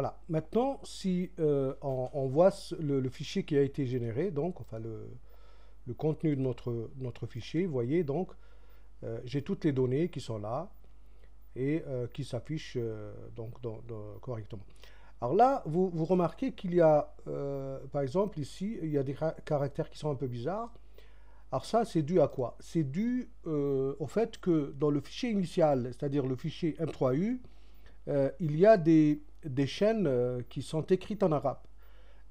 Voilà. Maintenant, si on voit le fichier qui a été généré, donc, enfin le contenu de notre fichier, vous voyez, donc, j'ai toutes les données qui sont là et qui s'affichent donc correctement. Alors là, vous remarquez qu'il y a, par exemple, ici, il y a des caractères qui sont un peu bizarres. Alors ça, c'est dû à quoi? C'est dû au fait que dans le fichier initial, c'est-à-dire le fichier M3U, il y a des chaînes qui sont écrites en arabe.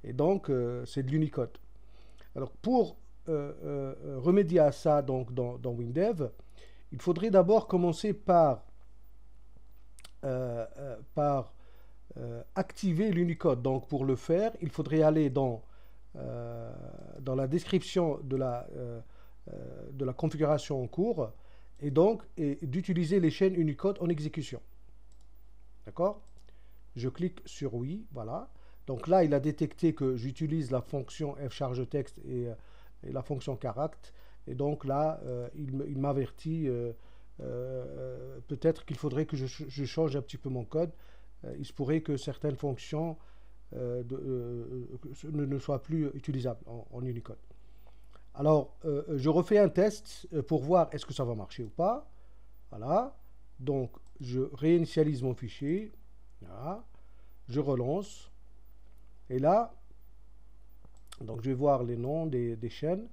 Et donc, c'est de l'Unicode. Alors, pour remédier à ça donc, dans WinDev, il faudrait d'abord commencer par activer l'Unicode. Donc, pour le faire, il faudrait aller dans la description de la configuration en cours et donc d'utiliser les chaînes Unicode en exécution. D'accord? Je clique sur oui, voilà. Donc là, il a détecté que j'utilise la fonction fChargeText et la fonction charact. Et donc là, il m'avertit peut-être qu'il faudrait que je change un petit peu mon code. Il se pourrait que certaines fonctions ne soient plus utilisables en Unicode. Alors, je refais un test pour voir est-ce que ça va marcher ou pas. Voilà. Donc, je réinitialise mon fichier. Voilà. Je relance. Et là, donc je vais voir les noms des chaînes.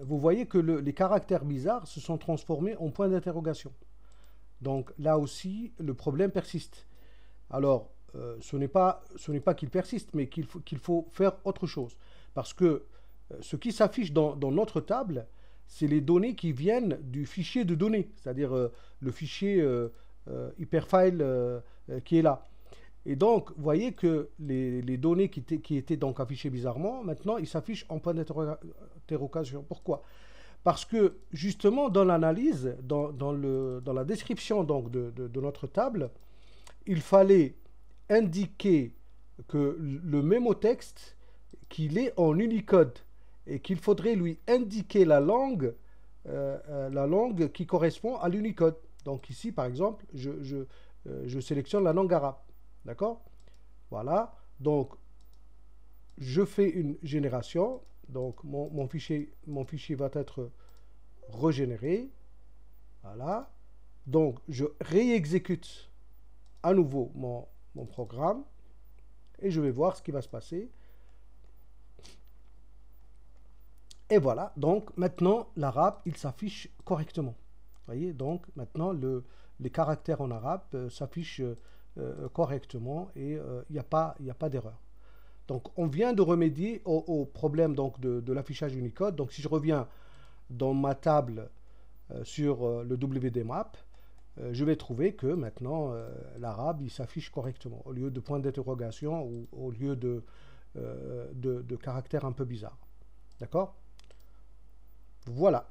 Vous voyez que les caractères bizarres se sont transformés en points d'interrogation. Donc là aussi, le problème persiste. Alors, ce n'est pas qu'il persiste, mais qu'il faut faire autre chose. Parce que ce qui s'affiche dans notre table, c'est les données qui viennent du fichier de données, c'est-à-dire le fichier hyperfile qui est là. Et donc, vous voyez que les données qui étaient donc affichées bizarrement, maintenant, ils s'affichent en point d'interrogation. Pourquoi? Parce que, justement, dans l'analyse, dans la description donc, de notre table, il fallait indiquer que le mémotexte, qu'il est en Unicode et qu'il faudrait lui indiquer la langue qui correspond à l'Unicode. Donc ici, par exemple, je sélectionne la langue arabe. D'accord? Voilà. Donc, je fais une génération. Donc, mon fichier va être régénéré. Voilà. Donc, je réexécute à nouveau mon programme et je vais voir ce qui va se passer. Et voilà. Donc, maintenant, l'arabe, il s'affiche correctement. Vous voyez? Donc, maintenant, les caractères en arabe s'affichent correctement et il n'y a pas d'erreur. Donc, on vient de remédier au problème donc, de l'affichage Unicode. Donc, si je reviens dans ma table sur le WDMap, je vais trouver que maintenant, l'arabe, il s'affiche correctement, au lieu de point d'interrogation ou au lieu de caractères un peu bizarres. D'accord? Voilà.